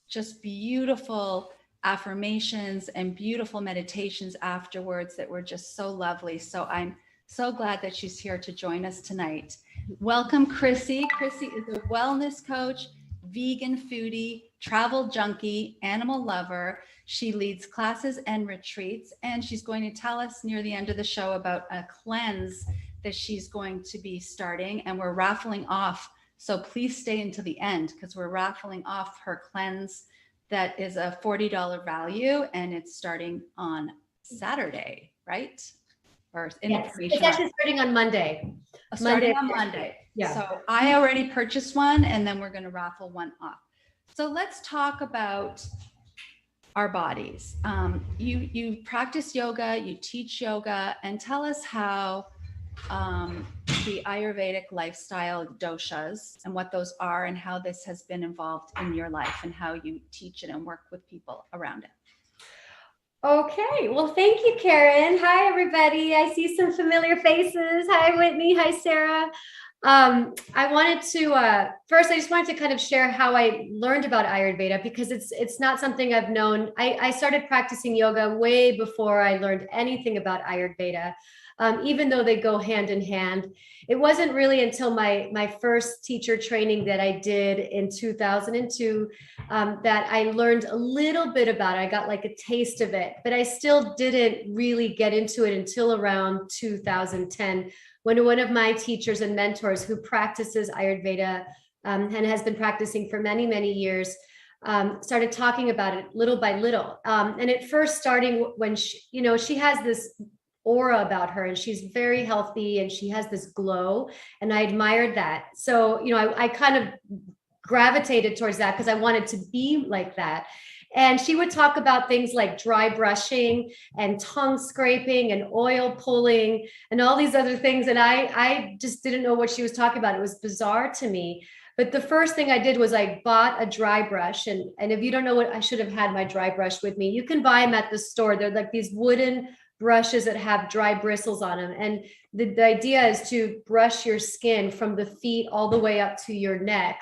just beautiful affirmations and beautiful meditations afterwards that were just so lovely. So I'm so glad that she's here to join us tonight. Welcome, Chrissy. Chrissy is a wellness coach, vegan foodie, travel junkie, animal lover. She leads classes and retreats, and she's going to tell us near the end of the show about a cleanse that she's going to be starting, and we're raffling off. So please stay until the end because we're raffling off her cleanse that is a $40 value, and it's starting on Saturday, right? Or yes, it's actually starting on Monday. Starting on Monday. Yeah. So I already purchased one, and then we're going to raffle one off. So let's talk about our bodies. You practice yoga, you teach yoga, and tell us how the Ayurvedic lifestyle doshas and what those are, and how this has been involved in your life, and how you teach it and work with people around it. Okay, well, thank you, Karen. Hi, everybody. I see some familiar faces. Hi, Whitney. Hi, Sarah. I wanted to first, I just wanted to kind of share how I learned about Ayurveda, because it's not something I've known. I started practicing yoga way before I learned anything about Ayurveda. Even though they go hand in hand. It wasn't really until my first teacher training that I did in 2002 that I learned a little bit about it. I got like a taste of it, but I still didn't really get into it until around 2010, when one of my teachers and mentors who practices Ayurveda and has been practicing for many, many years, started talking about it little by little. And at first starting when she has this aura about her, and she's very healthy and she has this glow, and I admired that. So I kind of gravitated towards that because I wanted to be like that. And she would talk about things like dry brushing and tongue scraping and oil pulling and all these other things, and I just didn't know what she was talking about. It was bizarre to me. But the first thing I did was I bought a dry brush, and if you don't know what, I should have had my dry brush with me. You can buy them at the store. They're like these wooden brushes that have dry bristles on them. And the idea is to brush your skin from the feet all the way up to your neck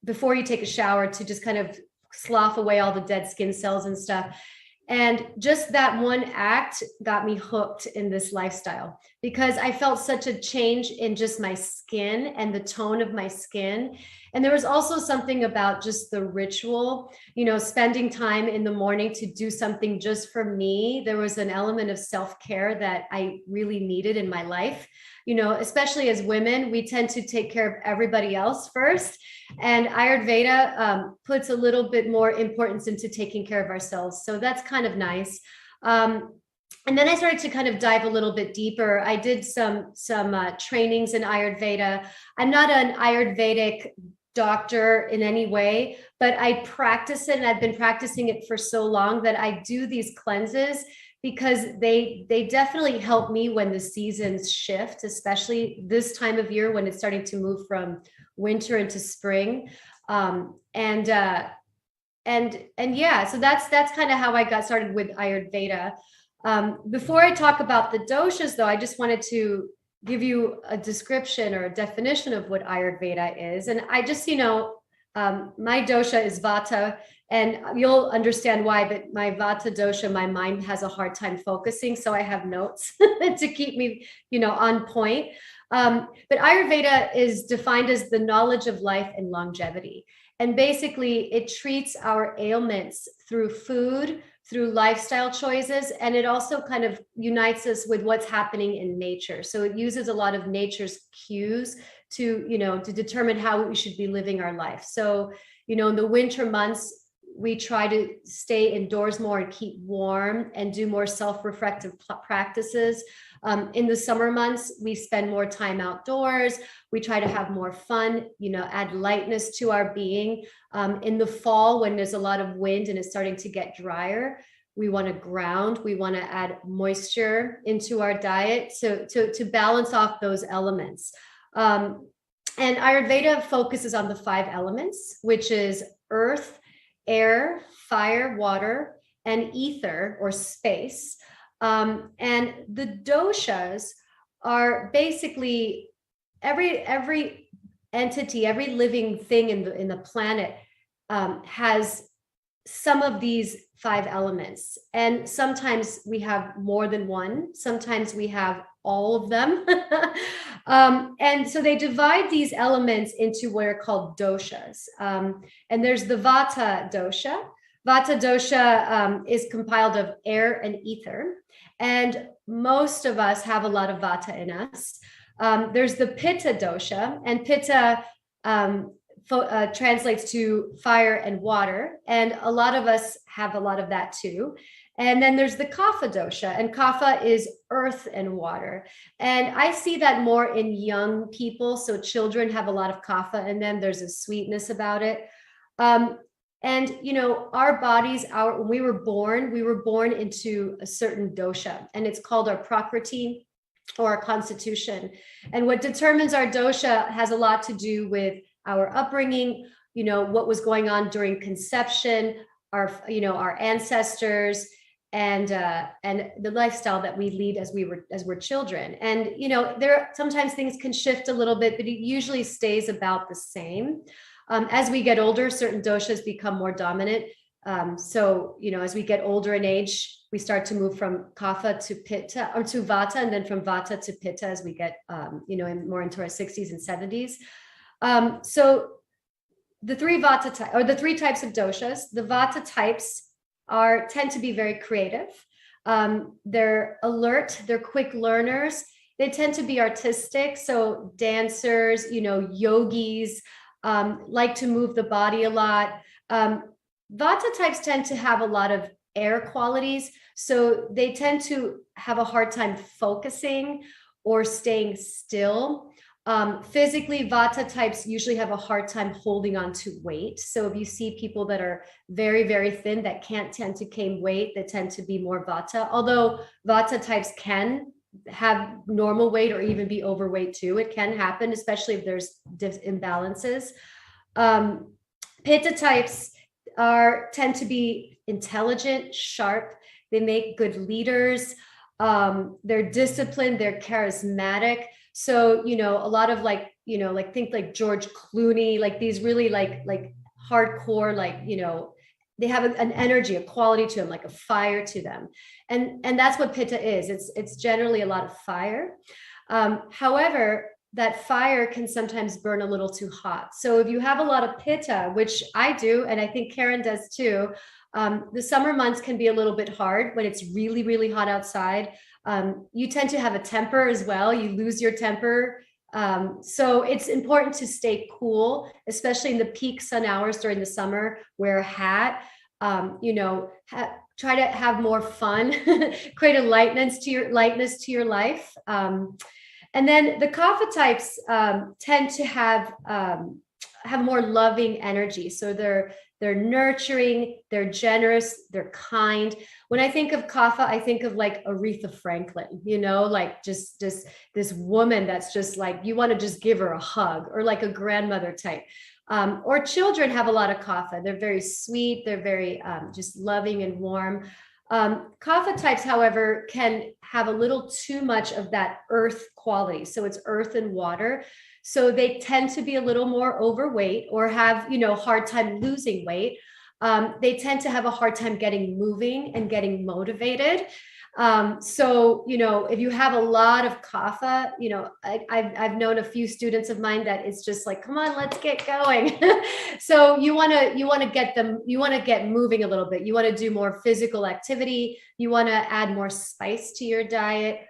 before you take a shower, to just kind of slough away all the dead skin cells and stuff. And just that one act got me hooked in this lifestyle, because I felt such a change in just my skin and the tone of my skin. And there was also something about just the ritual, spending time in the morning to do something just for me. There was an element of self-care that I really needed in my life. Especially as women, we tend to take care of everybody else first. And Ayurveda puts a little bit more importance into taking care of ourselves. So that's kind of nice. And then I started to kind of dive a little bit deeper. I did some trainings in Ayurveda. I'm not an Ayurvedic doctor in any way, but I practice it, and I've been practicing it for so long that I do these cleanses, because they definitely help me when the seasons shift, especially this time of year when it's starting to move from winter into spring. And yeah, so that's kind of how I got started with Ayurveda. Before I talk about the doshas, though, I just wanted to give you a description or a definition of what Ayurveda is. And I just, my dosha is Vata, and you'll understand why, but my Vata dosha, my mind has a hard time focusing. So I have notes to keep me, on point. But Ayurveda is defined as the knowledge of life and longevity. And basically it treats our ailments through food, through lifestyle choices, and it also kind of unites us with what's happening in nature. So it uses a lot of nature's cues to determine how we should be living our life. So, in the winter months, we try to stay indoors more and keep warm and do more self-reflective practices. In the summer months, we spend more time outdoors. We try to have more fun, add lightness to our being. In the fall, when there's a lot of wind and it's starting to get drier, we want to ground. We want to add moisture into our diet to balance off those elements. And Ayurveda focuses on the 5 elements, which is earth, air, fire, water, and ether or space. And the doshas are basically every entity, every living thing in the planet has some of these 5 elements. And sometimes we have more than one, sometimes we have all of them. And so they divide these elements into what are called doshas. And there's the Vata dosha. Vata dosha is compiled of air and ether. And most of us have a lot of Vata in us. There's the Pitta dosha, and Pitta translates to fire and water. And a lot of us have a lot of that too. And then there's the Kapha dosha, and Kapha is earth and water. And I see that more in young people. So children have a lot of Kapha in them. There's a sweetness about it. And, you know, our bodies, when we were born into a certain dosha, and it's called our Prakriti or our constitution. And what determines our dosha has a lot to do with our upbringing, you know, what was going on during conception, our ancestors, and the lifestyle that we lead as we're children. And, you know, sometimes things can shift a little bit, but it usually stays about the same. As we get older, certain doshas become more dominant. So, you know, as we get older in age, we start to move from Kapha to Pitta, or to Vata, and then from Vata to Pitta as we get, more into our 60s and 70s. So the three types of doshas, the Vata types tend to be very creative. They're alert, they're quick learners. They tend to be artistic. So dancers, you know, yogis, like to move the body a lot. Vata types tend to have a lot of air qualities. So they tend to have a hard time focusing or staying still. Physically, Vata types usually have a hard time holding on to weight. So if you see people that are very, very thin that can't tend to gain weight, that tend to be more Vata, although Vata types can have normal weight or even be overweight too. It can happen, especially if there's imbalances. Pitta types tend to be intelligent, sharp. They make good leaders. They're disciplined, they're charismatic. So, you know, a lot of think like George Clooney, like these really like hardcore, they have an energy, a quality to them, like a fire to them. And that's what Pitta is. It's generally a lot of fire. However, that fire can sometimes burn a little too hot. So if you have a lot of Pitta, which I do, and I think Karen does too, the summer months can be a little bit hard when it's really, really hot outside. You tend to have a temper as well. You lose your temper. So it's important to stay cool, especially in the peak sun hours during the summer. Wear a hat, try to have more fun, create a lightness to your life. And then the Kapha types tend to have more loving energy. So they're nurturing, they're generous, they're kind. When I think of Kapha, I think of like Aretha Franklin, you know, like just this woman that's just like, you want to just give her a hug, or like a grandmother type. Or children have a lot of Kapha. They're very sweet. They're very just loving and warm. Kapha types, however, can have a little too much of that earth quality. So it's earth and water. So they tend to be a little more overweight or have, hard time losing weight. They tend to have a hard time getting moving and getting motivated. So, if you have a lot of Kapha, I've known a few students of mine that it's just like, come on, let's get going. So you want to get moving a little bit. You want to do more physical activity. You want to add more spice to your diet.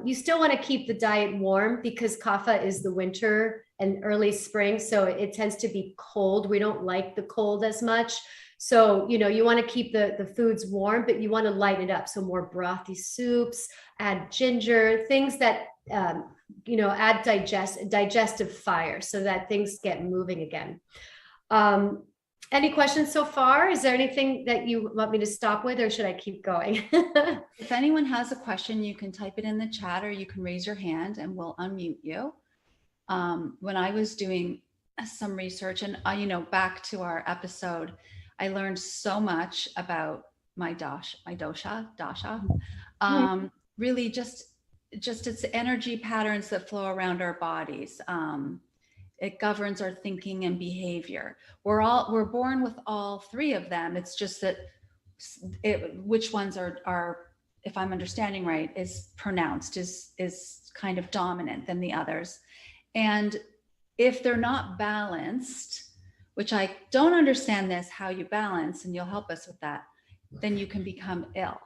You still want to keep the diet warm because Kapha is the winter and early spring. So it tends to be cold. We don't like the cold as much. So, you want to keep the foods warm, but you want to lighten it up. So more brothy soups, add ginger, things that, add digestive fire so that things get moving again. Any questions so far? Is there anything that you want me to stop with, or should I keep going? If anyone has a question, you can type it in the chat, or you can raise your hand and we'll unmute you. When I was doing some research and, back to our episode, I learned so much about my dosha. Really just its energy patterns that flow around our bodies. It governs our thinking and behavior. We're born with all three of them. It's just that which ones are, if I'm understanding right, is pronounced, is kind of dominant than the others. And if they're not balanced, which I don't understand this, how you balance, and you'll help us with that, then you can become ill.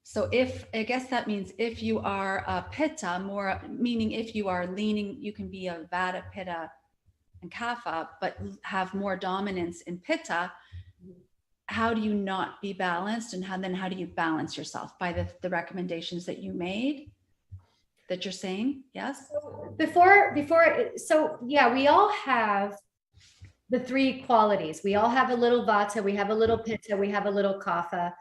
So I guess that means if you are a Pitta, more meaning if you are leaning, you can be a Vata, Pitta, and Kapha, but have more dominance in Pitta. How do you not be balanced, and how do you balance yourself? By the recommendations that you made, that you're saying? Yes. So yeah, we all have the three qualities. We all have a little Vata, we have a little Pitta, we have a little Kapha.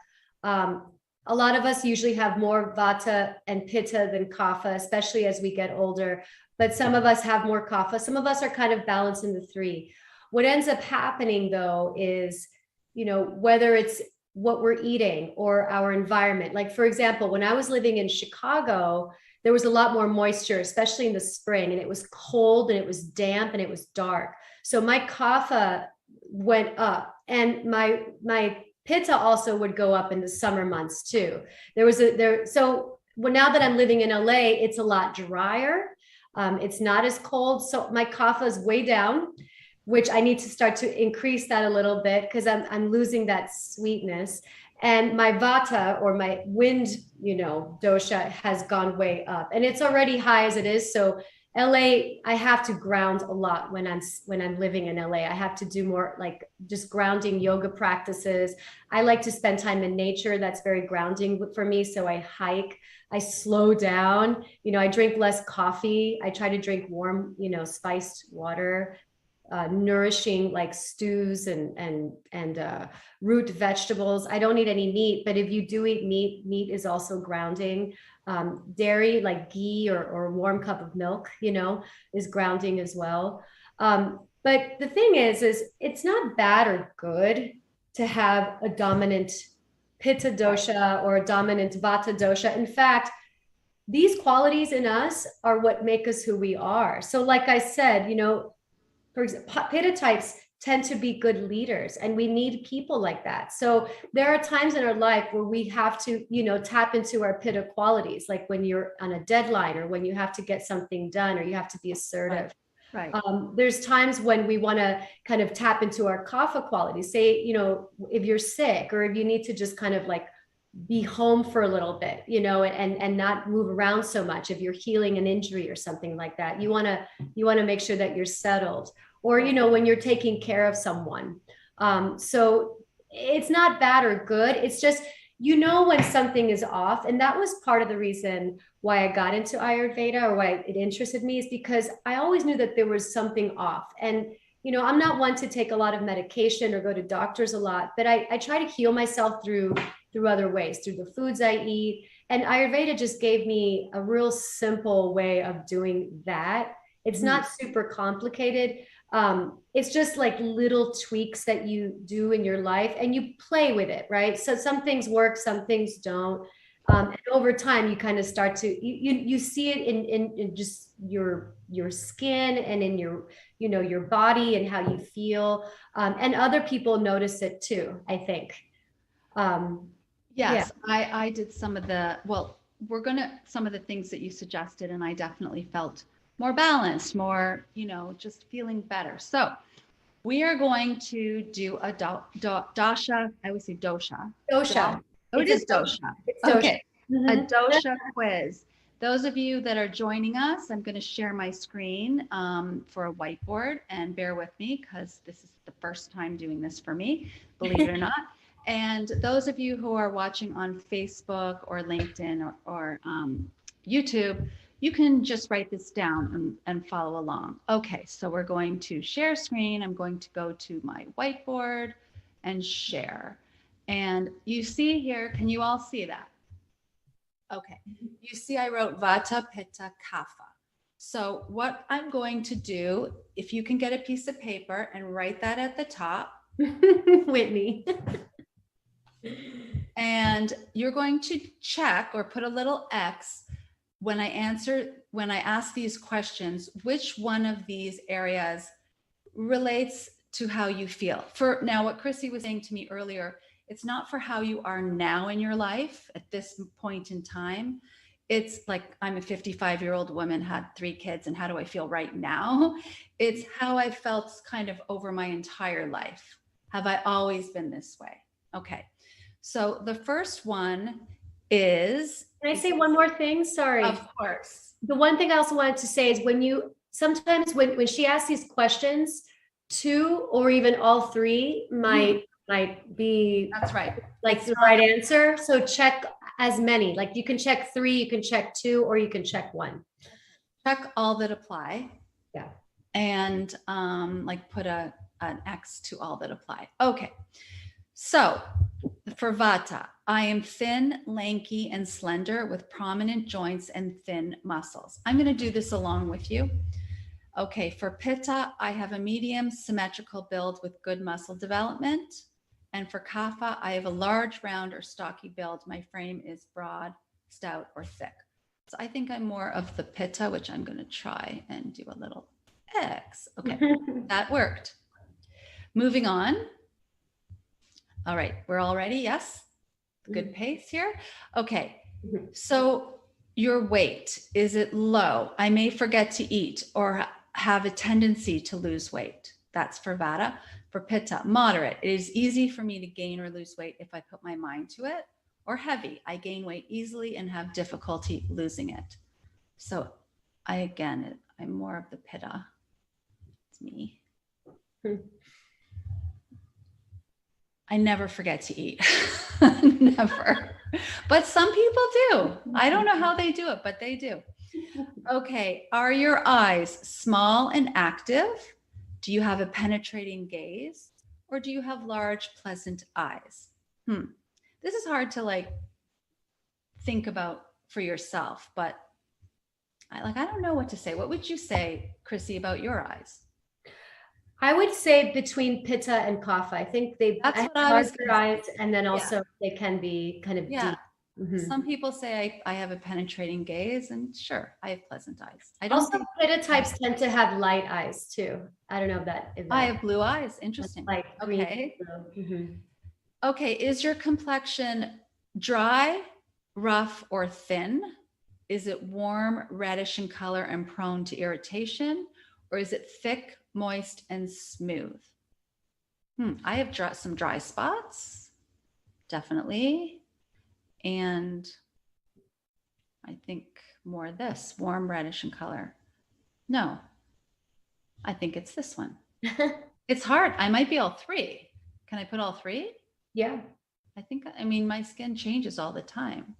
A lot of us usually have more Vata and Pitta than Kapha, especially as we get older. But some of us have more Kapha. Some of us are kind of balanced in the three. What ends up happening, though, is, whether it's what we're eating or our environment. Like, for example, when I was living in Chicago, there was a lot more moisture, especially in the spring, and it was cold and it was damp and it was dark. So my Kapha went up, and my Pitta also would go up in the summer months too. So now that I'm living in LA, it's a lot drier. It's not as cold. So my Kapha is way down, which I need to start to increase that a little bit because I'm losing that sweetness. And my Vata, or my wind, dosha, has gone way up, and it's already high as it is. So LA, I have to ground a lot when I'm living in LA. I have to do more like just grounding yoga practices. I like to spend time in nature. That's very grounding for me. So I hike, I slow down, I drink less coffee. I try to drink warm, spiced water, nourishing like stews and root vegetables. I don't eat any meat, but if you do eat meat is also grounding. Dairy, like ghee or warm cup of milk, is grounding as well. But the thing is it's not bad or good to have a dominant Pitta dosha or a dominant Vata dosha. In fact, these qualities in us are what make us who we are. So like I said, for example, Pitta types tend to be good leaders, and we need people like that. So there are times in our life where we have to, tap into our Pitta qualities, like when you're on a deadline or when you have to get something done or you have to be assertive. Right. There's times when we want to kind of tap into our Kapha qualities. Say, if you're sick or if you need to just kind of like be home for a little bit, and not move around so much. If you're healing an injury or something like that, you want to make sure that you're settled. Or, when you're taking care of someone. So it's not bad or good. It's just, when something is off. And that was part of the reason why I got into Ayurveda, or why it interested me, is because I always knew that there was something off. And, I'm not one to take a lot of medication or go to doctors a lot, but I try to heal myself through other ways, through the foods I eat. And Ayurveda just gave me a real simple way of doing that. It's not super complicated. It's just like little tweaks that you do in your life, and you play with it, right? So some things work, some things don't. And over time, you kind of start to, you see it in just your skin and in your body and how you feel. And other people notice it too, I think. Yes, yeah. I did some of some of the things that you suggested, and I definitely felt more balanced, more, just feeling better. So we are going to do a dosha. I always say dosha. Dosha. Oh, it is dosha. It's dosha. Okay. A dosha quiz. Those of you that are joining us, I'm going to share my screen for a whiteboard, and bear with me because this is the first time doing this for me, believe it or not. And those of you who are watching on Facebook or LinkedIn or YouTube, you can just write this down and follow along. Okay, so we're going to share screen. I'm going to go to my whiteboard and share. And you see here, can you all see that? Okay, you see I wrote Vata, Pitta, Kapha. So what I'm going to do, if you can get a piece of paper and write that at the top. Whitney. And you're going to check or put a little X when I ask these questions, which one of these areas relates to how you feel. For now, what Chrissy was saying to me earlier, it's not for how you are now in your life at this point in time. It's like, I'm a 55-year-old woman, had 3 kids, and how do I feel right now? It's how I felt kind of over my entire life. Have I always been this way? Okay. So the first one is. Can I say one more thing? Sorry. Of course. The one thing I also wanted to say is sometimes when she asks these questions, 2 or even all 3 might be. That's right. Like the right answer. So check as many, like you can check 3, you can check 2, or you can check 1. Check all that apply. Yeah. And like put an X to all that apply. Okay. So for Vata, I am thin, lanky, and slender with prominent joints and thin muscles. I'm going to do this along with you. Okay. For Pitta, I have a medium symmetrical build with good muscle development. And for Kapha, I have a large, round, or stocky build. My frame is broad, stout, or thick. So I think I'm more of the Pitta, which I'm going to try and do a little X. Okay, that worked. Moving on. All right, we're all ready? Yes? Good pace here. Okay, so your weight, is it low? I may forget to eat or have a tendency to lose weight. That's for Vata. For Pitta, moderate. It is easy for me to gain or lose weight if I put my mind to it. Or heavy. I gain weight easily and have difficulty losing it. So I'm more of the Pitta. It's me. I never forget to eat. Never. But some people do. I don't know how they do it, but they do. Okay. Are your eyes small and active? Do you have a penetrating gaze, or do you have large, pleasant eyes? This is hard to like think about for yourself, but I don't know what to say. What would you say, Chrissy, about your eyes? I would say between Pitta and Kapha. I think That's what I was larger eyes, and then also they can be kind of deep. Some people say I have a penetrating gaze, and sure, I have pleasant eyes. I don't. Also, Pitta types tend to have light eyes too. I don't know if that. I have blue eyes. Interesting. Like okay. Okay. Is your complexion dry, rough, or thin? Is it warm, reddish in color and prone to irritation, or is it thick, moist, and smooth? I have some dry spots, definitely. And I think more of this, warm, reddish in color. No, I think it's this one. It's hard. I might be all 3. Can I put all 3? Yeah. I mean, my skin changes all the time.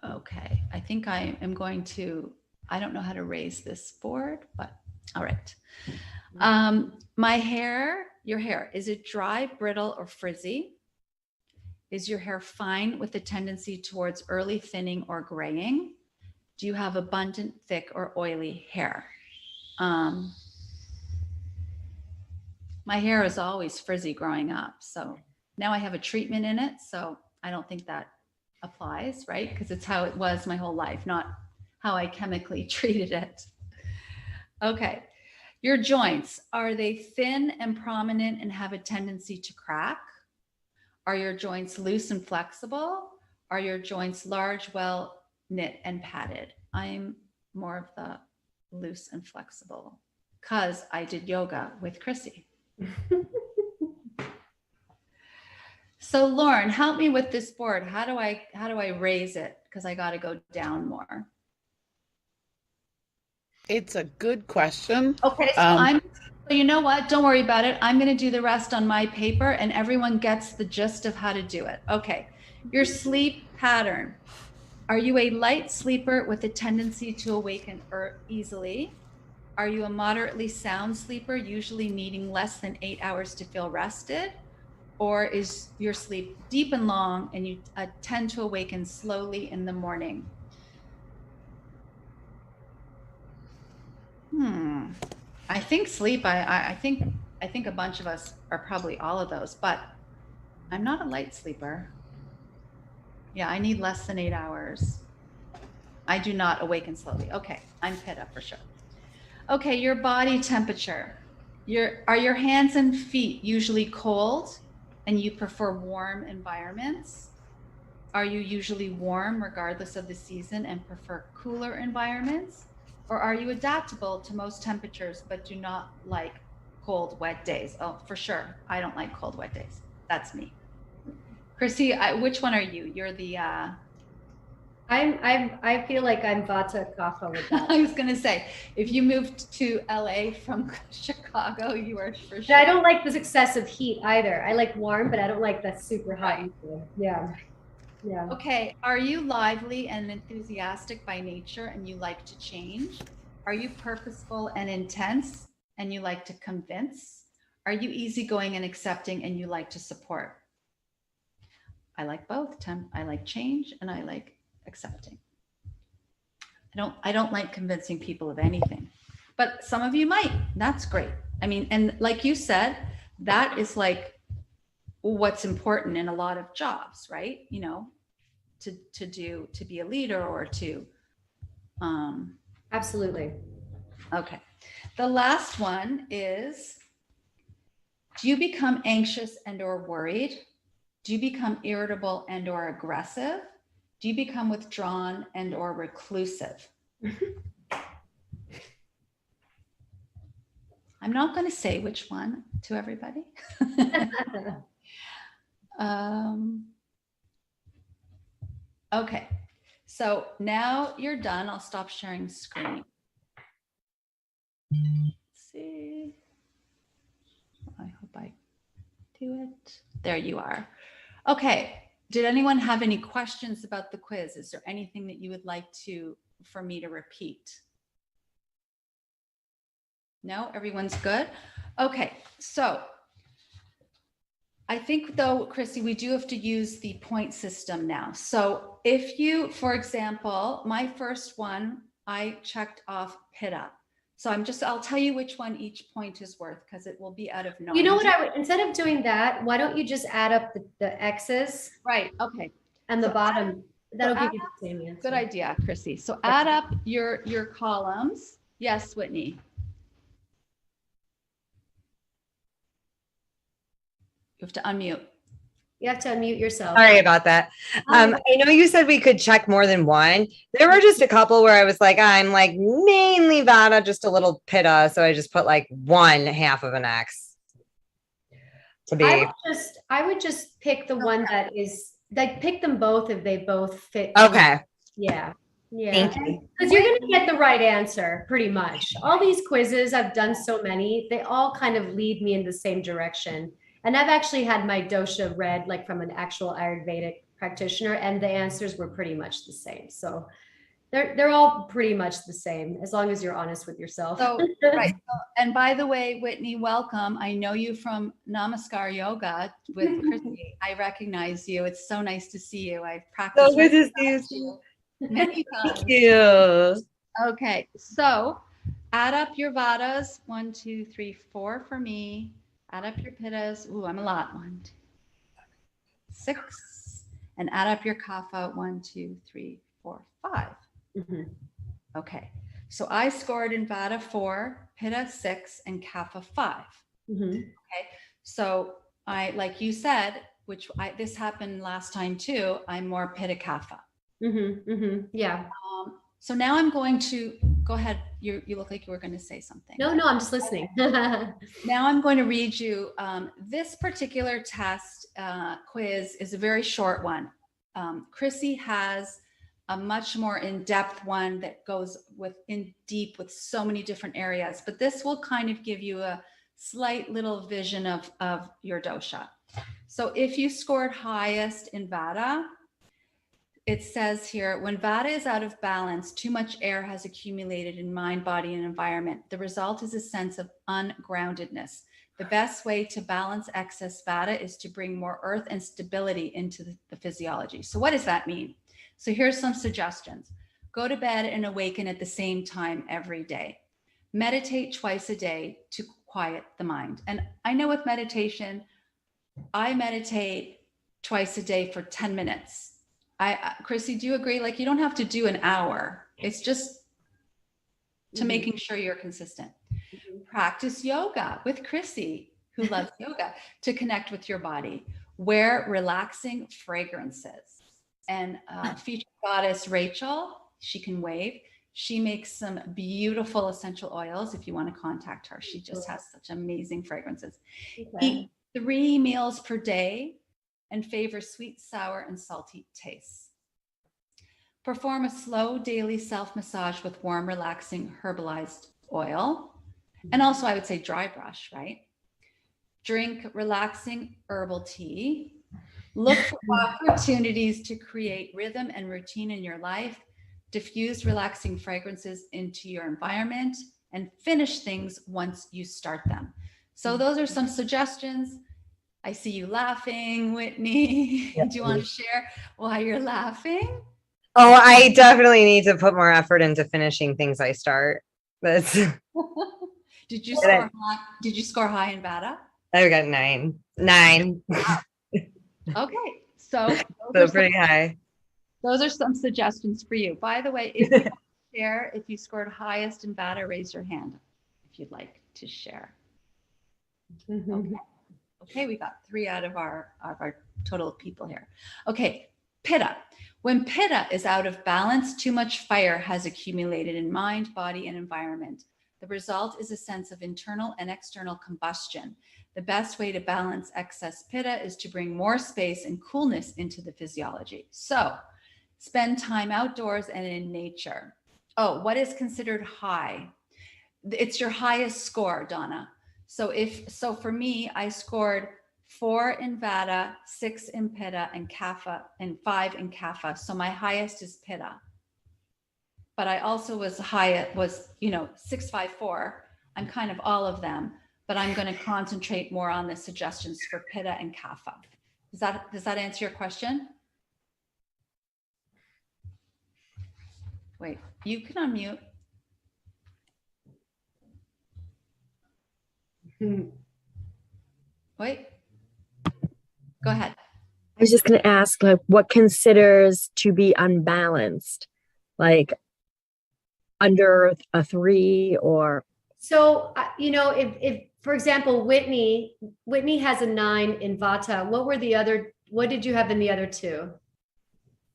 Okay. I think I am going to, I don't know how to raise this board, but all right. My hair, your hair, is it dry, brittle, or frizzy? Is your hair fine with a tendency towards early thinning or graying? Do you have abundant, thick, or oily hair? My hair is always frizzy growing up. So now I have a treatment in it. So I don't think that applies, right? Because it's how it was my whole life, not how I chemically treated it. Okay. Your joints, are they thin and prominent and have a tendency to crack? Are your joints loose and flexible? Are your joints large, well knit, and padded? I'm more of the loose and flexible because I did yoga with Chrissy. So Lauren, help me with this board. How do I raise it? Because I got to go down more. It's a good question. Okay, so so you know what? Don't worry about it. I'm going to do the rest on my paper and everyone gets the gist of how to do it. Okay. Your sleep pattern. Are you a light sleeper with a tendency to awaken easily? Are you a moderately sound sleeper, usually needing less than 8 hours to feel rested? Or is your sleep deep and long and you tend to awaken slowly in the morning? I think sleep, I think a bunch of us are probably all of those, but I'm not a light sleeper. Yeah, I need less than 8 hours. I do not awaken slowly. Okay, I'm Pitta for sure. Okay, your body temperature. Are your hands and feet usually cold and you prefer warm environments? Are you usually warm regardless of the season and prefer cooler environments? Or are you adaptable to most temperatures but do not like cold, wet days? Oh, for sure. I don't like cold, wet days. That's me. Chrissy, which one are you? You're the I feel like I'm Vata Kapha with that. I was gonna say, if you moved to LA from Chicago, you are for But sure. I don't like this excessive heat either. I like warm, but I don't like that super hot. Right. Either. Yeah. Yeah. Okay, are you lively and enthusiastic by nature and you like to change? Are you purposeful and intense and you like to convince? Are you easygoing and accepting and you like to support? I like both. I like change and I like accepting. I don't like convincing people of anything, but some of you might. That's great. I mean, and like you said, that is like what's important in a lot of jobs, right? You know, to be a leader or to Absolutely. okay. The last one is, do you become anxious and or worried? Do you become irritable and or aggressive? Do you become withdrawn and or reclusive? I'm not going to say which one to everybody. Okay, so now you're done. I'll stop sharing screen. Let's see. I hope I do it. There you are. Okay. Did anyone have any questions about the quiz? Is there anything that you would like for me to repeat? No, everyone's good. Okay, so I think though, Chrissy, we do have to use the point system now. So if you, for example, my first one, I checked off Pitta. So I'll tell you which one each point is worth because it will be out of 90. You know what, instead of doing that, why don't you just add up the X's? Right, okay. And the bottom, that'll give you the same answer. Good idea, Chrissy. So add up your columns. Yes, Whitney. You have to unmute. You have to unmute yourself. Sorry about that. I know you said we could check more than one. There were just a couple where I was like, I'm like mainly Vata, just a little Pitta. So I just put like 1/2 of an X to be. I would just pick the one that is like, pick them both if they both fit. Okay. Yeah. Yeah. Thank you. Because you're going to get the right answer pretty much. All these quizzes, I've done so many, they all kind of lead me in the same direction. And I've actually had my dosha read like from an actual Ayurvedic practitioner, and the answers were pretty much the same. So they're all pretty much the same as long as you're honest with yourself. So, right. And by the way, Whitney, welcome. I know you from Namaskar Yoga with Chrissy. I recognize you. It's so nice to see you. I've practiced. So good to see you many times. Thank you. Okay, so add up your Vadas. 1, 2, 3, 4 for me. Add up your Pittas. Ooh, I'm a lot. 1, 2, 6. And add up your Kapha. 1, 2, 3, 4, 5. Mm-hmm. Okay, so I scored in Vata 4, Pitta 6, and Kapha 5. Mm-hmm. Okay, so I, like you said, this happened last time too, I'm more Pitta Kapha. Mm-hmm. Mm-hmm. Yeah. So now I'm going to go ahead. You look like you were going to say something. No, I'm just listening. Now I'm going to read you this particular test quiz is a very short one. Chrissy has a much more in-depth one that goes in deep with so many different areas, but this will kind of give you a slight little vision of your dosha. So if you scored highest in Vata, it says here, when Vata is out of balance, too much air has accumulated in mind, body, and environment. The result is a sense of ungroundedness. The best way to balance excess Vata is to bring more earth and stability into the physiology. So what does that mean? So here's some suggestions. Go to bed and awaken at the same time every day. Meditate twice a day to quiet the mind. And I know with meditation, I meditate twice a day for 10 minutes. Chrissy, do you agree? Like, you don't have to do an hour. It's just to making sure you're consistent. Practice yoga with Chrissy, who loves yoga, to connect with your body. Wear relaxing fragrances. And featured goddess Rachel, she can wave. She makes some beautiful essential oils if you want to contact her. She just has such amazing fragrances. Eat 3 meals per day and favor sweet, sour, and salty tastes. Perform a slow daily self-massage with warm, relaxing, herbalized oil. And also, I would say dry brush, right? Drink relaxing herbal tea. Look for opportunities to create rhythm and routine in your life. Diffuse relaxing fragrances into your environment and finish things once you start them. So those are some suggestions. I see you laughing, Whitney. Do you want to share why you're laughing? Oh, I definitely need to put more effort into finishing things I start. That's Did you score high? Did you score high in Vada? I got 9. 9. Okay, so Pretty high. Those are some suggestions for you. By the way, if you want to share, if you scored highest in Vada, raise your hand if you'd like to share. Okay, we got 3 out of our total people here. Okay, Pitta. When Pitta is out of balance, too much fire has accumulated in mind, body, and environment. The result is a sense of internal and external combustion. The best way to balance excess Pitta is to bring more space and coolness into the physiology. So, spend time outdoors and in nature. Oh, what is considered high? It's your highest score, Donna. So for me, I scored 4 in Vata, 6 in Pitta, and Kapha, and 5 in Kapha. So my highest is Pitta. But I also was 654. I'm kind of all of them, but I'm going to concentrate more on the suggestions for Pitta and Kapha. Does that answer your question? Wait, you can unmute. Wait, go ahead. I was just going to ask, like, what considers to be unbalanced? Like under a 3 or? So, if for example, Whitney has a 9 in Vata. What did you have in the other 2?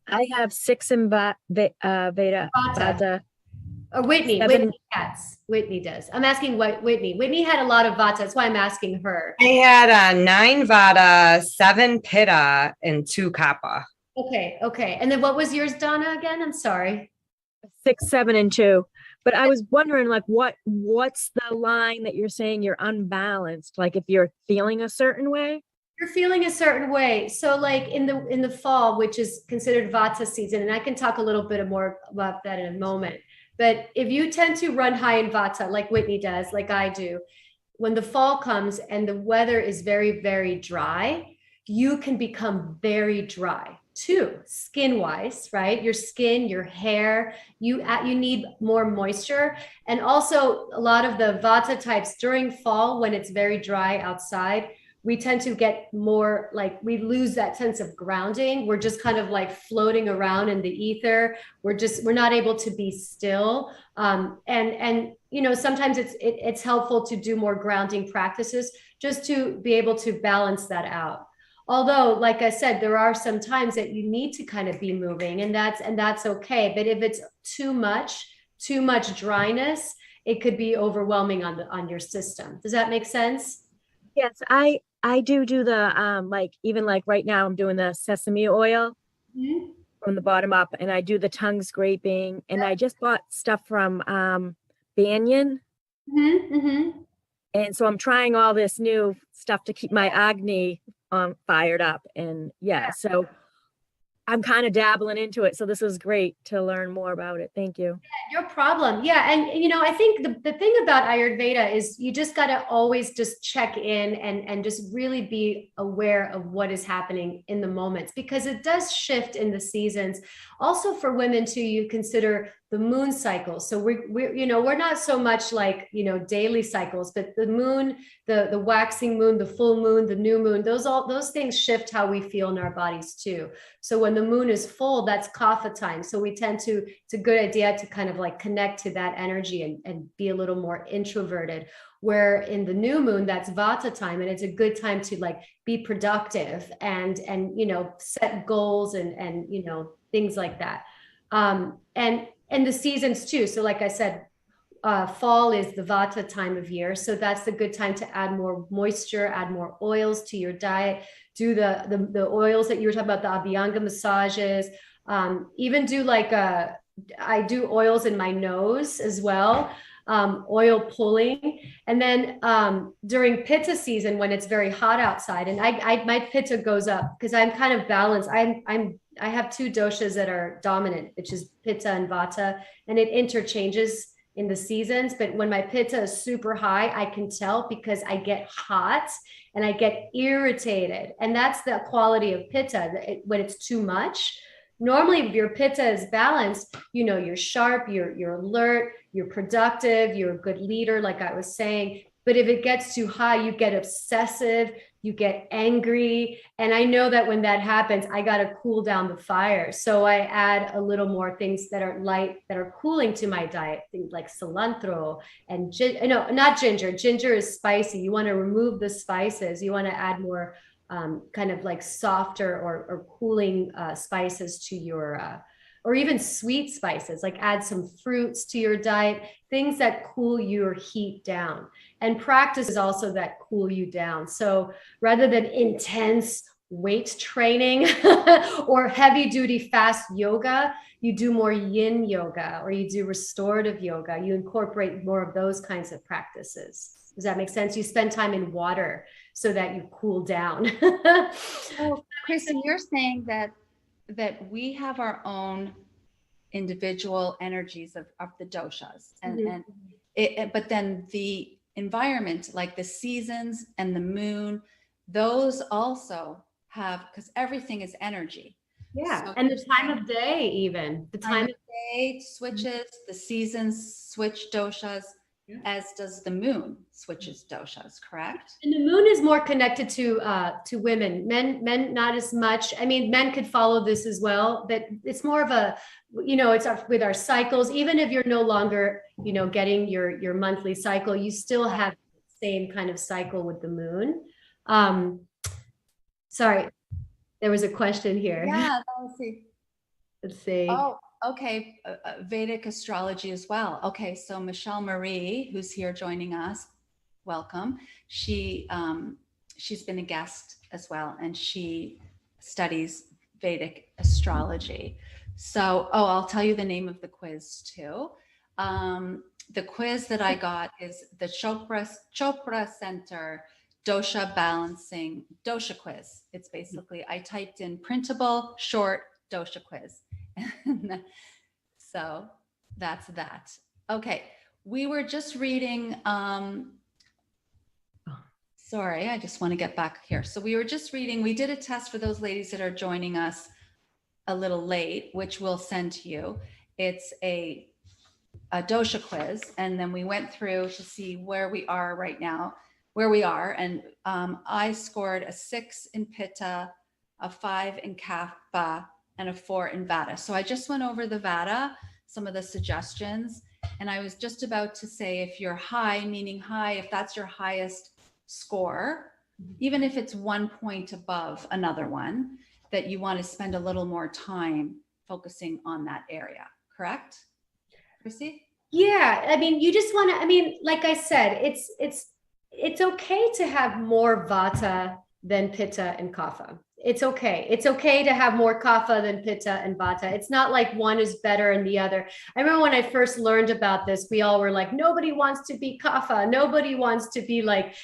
I have 6 in Veda. Vata. Or Whitney. 7. Whitney does. I'm asking what Whitney. Whitney had a lot of Vata. That's why I'm asking her. I had 9 Vata, 7 Pitta, and 2 Kapha. Okay. And then what was yours, Donna, again? I'm sorry. 6, 7, and 2. But I was wondering, like, what's the line that you're saying you're unbalanced? Like, if you're feeling a certain way? You're feeling a certain way. So like in the fall, which is considered Vata season, and I can talk a little bit more about that in a moment. But if you tend to run high in Vata, like Whitney does, like I do, when the fall comes and the weather is very, very dry, you can become very dry too, skin-wise, right? Your skin, your hair, you need more moisture. And also a lot of the Vata types during fall, when it's very dry outside, we tend to get more like, we lose that sense of grounding. We're just kind of like floating around in the ether. We're not able to be still. And sometimes it's helpful to do more grounding practices just to be able to balance that out. Although, like I said, there are some times that you need to kind of be moving, and that's okay. But if it's too much dryness, it could be overwhelming on your system. Does that make sense? Yes, I do the even like right now I'm doing the sesame oil from the bottom up, and I do the tongue scraping, and I just bought stuff from Banyan. And so I'm trying all this new stuff to keep my Agni fired up, and so I'm kind of dabbling into it. So this is great to learn more about it. Thank you. Yeah, no problem. Yeah. And, I think the thing about Ayurveda is you just got to always just check in and just really be aware of what is happening in the moments, because it does shift in the seasons. Also for women too, you consider the moon cycles. So we're not so much like, daily cycles, but the moon, the waxing moon, the full moon, the new moon, those things shift how we feel in our bodies too. So when the moon is full, that's kapha time. So we tend to, it's a good idea to kind of like connect to that energy and be a little more introverted. Where in the new moon, that's vata time, and it's a good time to like be productive and set goals and things like that. And the seasons too. So like I said, fall is the vata time of year. So that's the good time to add more moisture, add more oils to your diet, do the oils that you were talking about, the Abhyanga massages, even do I do oils in my nose as well, oil pulling. And then during Pitta season, when it's very hot outside, and my Pitta goes up because I'm kind of balanced. I have two doshas that are dominant, which is Pitta and Vata, and it interchanges in the seasons. But when my Pitta is super high, I can tell because I get hot and I get irritated. And that's the quality of Pitta, when it's too much. Normally, if your Pitta is balanced, you're sharp, you're alert, you're productive, you're a good leader, like I was saying. But if it gets too high, you get obsessive, you get angry. And I know that when that happens, I got to cool down the fire. So I add a little more things that are light, that are cooling to my diet, things like cilantro and not ginger. Ginger is spicy. You want to remove the spices. You want to add more kind of like softer or cooling spices to your, or even sweet spices, like add some fruits to your diet, things that cool your heat down. And practice is also that cool you down. So rather than intense weight training or heavy duty fast yoga, you do more yin yoga, or you do restorative yoga. You incorporate more of those kinds of practices. Does that make sense? You spend time in water so that you cool down. So, Chrissy, you're saying that we have our own individual energies of the doshas, and but then the environment, like the seasons and the moon, those also have, because everything is energy. Yeah, So and the time of day, even the time of day switches, the seasons switch doshas, as does the moon switches doshas, correct? And the moon is more connected to women. Men not as much. I mean, men could follow this as well, but it's more of a, it's with our cycles. Even if you're no longer, getting your monthly cycle, you still have the same kind of cycle with the moon. Sorry, there was a question here. Yeah, let's see. Let's see. Oh, okay. Vedic astrology as well. Okay, so Michelle Marie, who's here joining us, welcome. She's been a guest as well, and she studies Vedic astrology. So, I'll tell you the name of the quiz too. The quiz that I got is the Chopra Center Dosha Balancing Dosha Quiz. It's basically, I typed in printable short dosha quiz. So that's that. Okay. We were just reading, sorry, I just want to get back here. So we were just reading, we did a test for those ladies that are joining us a little late, which we'll send to you. It's a dosha quiz. And then we went through to see where we are right now, and I scored a 6 in Pitta, a 5 in Kapha, and a 4 in Vata. So I just went over the Vata, some of the suggestions, and I was just about to say, if you're high, meaning high, if that's your highest score, even if it's 1 point above another one, that you want to spend a little more time focusing on that area, correct? Chrissy? Yeah, I mean, you just want to, like I said, it's okay to have more Vata than Pitta and Kapha. It's okay. It's okay to have more Kapha than Pitta and Vata. It's not like one is better than the other. I remember when I first learned about this, we all were like, nobody wants to be Kapha. Nobody wants to be like,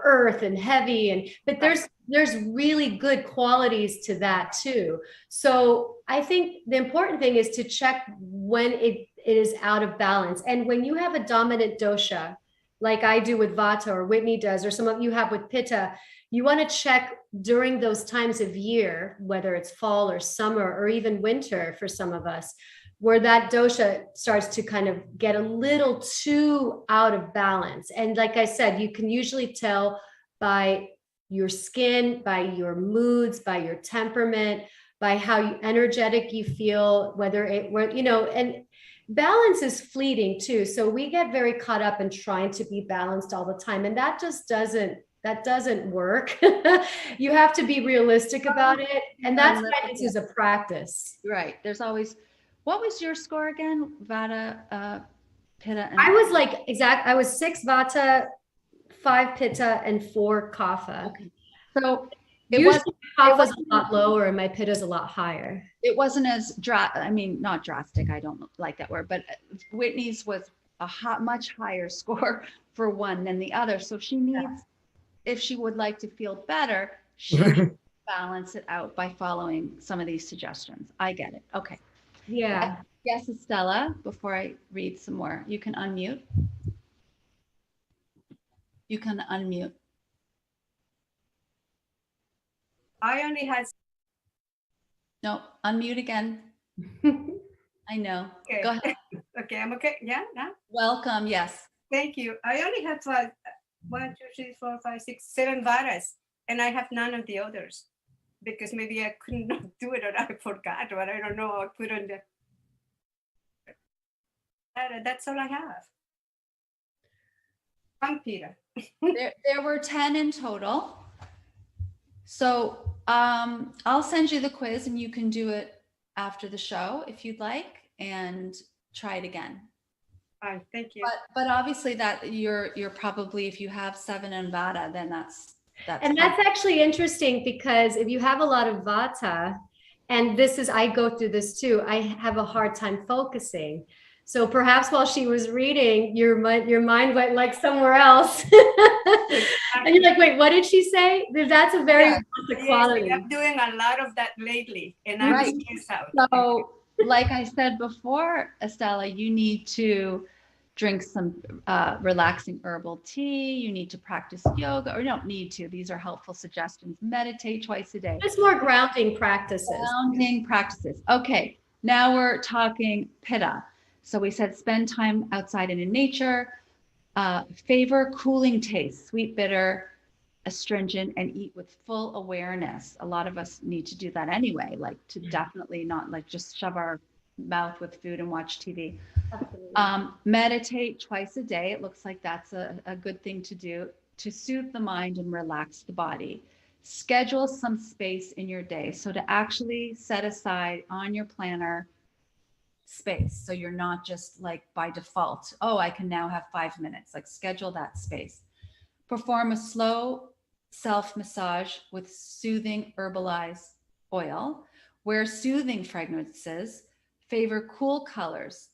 earth and heavy. But there's really good qualities to that too. So I think the important thing is to check when it is out of balance. And when you have a dominant dosha, like I do with Vata, or Whitney does, or some of you have with Pitta, you want to check during those times of year, whether it's fall or summer or even winter for some of us, where that dosha starts to kind of get a little too out of balance. And like I said, you can usually tell by your skin, by your moods, by your temperament, by how energetic you feel, whether and balance is fleeting too. So we get very caught up in trying to be balanced all the time. And that just doesn't work. You have to be realistic about it. And that's why this is a practice. Right. There's always, what was your score again? Vata, Pitta. And I was I was 6 Vata, 5 Pitta, and 4 Kapha. Okay. So Usually Kapha's a lot lower and my Pitta's a lot higher. It wasn't as not drastic. I don't like that word, but Whitney's was a much higher score for one than the other. So she needs, if she would like to feel better, she needs to balance it out by following some of these suggestions. I get it. Okay. Yeah. Yes, Estella, before I read some more, you can unmute. You can unmute. I only had. No, unmute again. I know. Okay. Go ahead. Okay, I'm okay. Yeah, now. Welcome. Yes. Thank you. I only have 1, 2, 3, 4, 5, 6, 7 varas, and I have none of the others because maybe I couldn't do it or I forgot, or I don't know. I put on the. That's all I have. I'm Peter. There were 10 in total. So I'll send you the quiz and you can do it after the show if you'd like and try it again. Fine, thank you. But obviously that you're probably, if you have 7 in Vata, then that's and that's actually interesting because if you have a lot of Vata, and I go through this too, I have a hard time focusing. So perhaps while she was reading, your mind went like somewhere else. And you're like, wait, what did she say? That's a very quality. I'm doing a lot of that lately, and I'm stressed out. So, like I said before, Estella, you need to drink some relaxing herbal tea. You need to practice yoga, or you don't need to. These are helpful suggestions. Meditate twice a day. Just more grounding practices. Okay, now we're talking Pitta. So we said spend time outside and in nature, favor cooling tastes, sweet, bitter, astringent, and eat with full awareness. A lot of us need to do that anyway, like to definitely not like just shove our mouth with food and watch TV. Meditate twice a day. It looks like that's a good thing to do to soothe the mind and relax the body. Schedule some space in your day. So to actually set aside on your planner space. So you're not just like by default, oh, I can now have 5 minutes, like schedule that space. Perform a slow self-massage with soothing herbalized oil. Wear soothing fragrances. Favor cool colors,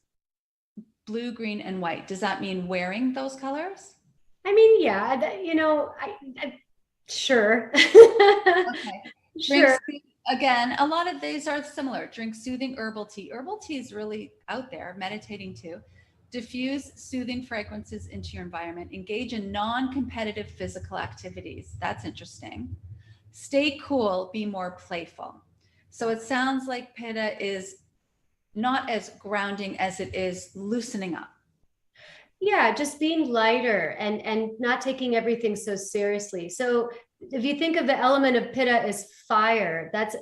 blue, green, and white. Does that mean wearing those colors? I mean, yeah, sure. Okay. Sure. Again, a lot of these are similar. Drink soothing herbal tea. Herbal tea is really out there, meditating too. Diffuse soothing fragrances into your environment. Engage in non-competitive physical activities. That's interesting. Stay cool, be more playful. So it sounds like Pitta is not as grounding as it is loosening up. Yeah, just being lighter and not taking everything so seriously. So if you think of the element of Pitta as fire, that's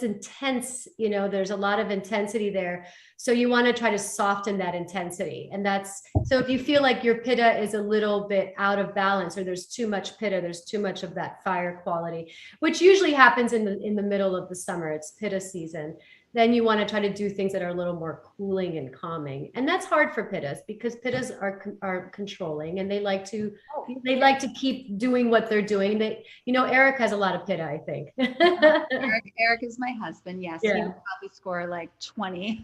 intense, there's a lot of intensity there. So you want to try to soften that intensity. And so if you feel like your Pitta is a little bit out of balance, or there's too much Pitta, there's too much of that fire quality, which usually happens in the middle of the summer, it's Pitta season. Then you want to try to do things that are a little more cooling and calming. And that's hard for Pittas because Pittas are controlling and they like to keep doing what they're doing. Eric has a lot of Pitta, I think. Eric is my husband. Yes. Yeah. He would probably score like 20.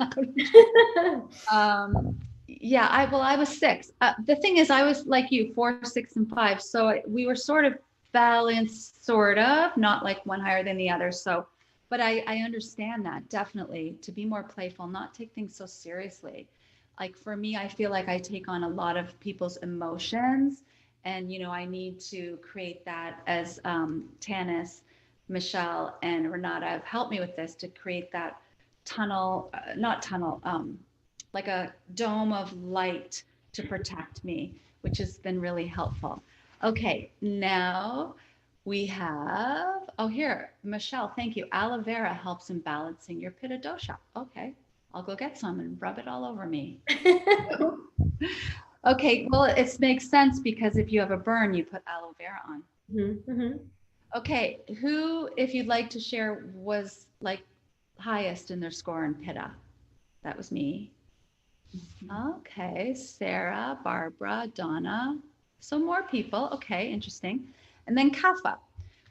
I was 6. The thing is, I was like you, 4, 6, and 5. So we were sort of balanced, sort of, not like one higher than the other. So, but I understand that definitely, to be more playful, not take things so seriously. Like for me, I feel like I take on a lot of people's emotions, and I need to create that as Tanis, Michelle, and Renata have helped me with this, to create that tunnel, not tunnel, like a dome of light to protect me, which has been really helpful. Okay, now we have, oh, here, Michelle, thank you. Aloe vera helps in balancing your Pitta Dosha. Okay, I'll go get some and rub it all over me. Okay, well, it makes sense because if you have a burn, you put aloe vera on. Mm-hmm. Okay, who, if you'd like to share, was like highest in their score in Pitta? That was me. Okay, Sarah, Barbara, Donna. So more people. Okay, interesting. And then Kapha.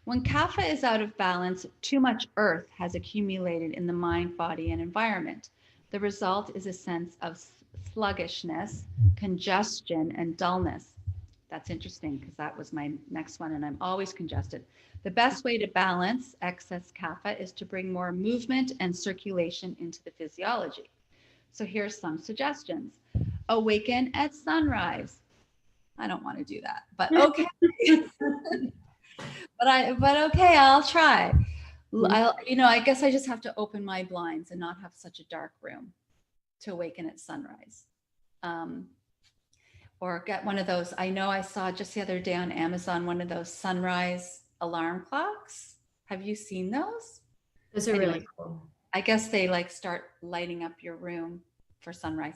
When Kapha is out of balance, too much earth has accumulated in the mind, body, and environment. The result is a sense of sluggishness, congestion, and dullness. That's interesting because that was my next one, and I'm always congested. The best way to balance excess kapha is to bring more movement and circulation into the physiology. So here's some suggestions. Awaken at sunrise. I don't want to do that, but okay. but okay, I'll try. I guess I just have to open my blinds and not have such a dark room to awaken at sunrise. Or get one of those. I know I saw just the other day on Amazon, one of those sunrise alarm clocks. Have you seen those? Those are really cool. I guess they like start lighting up your room for sunrise.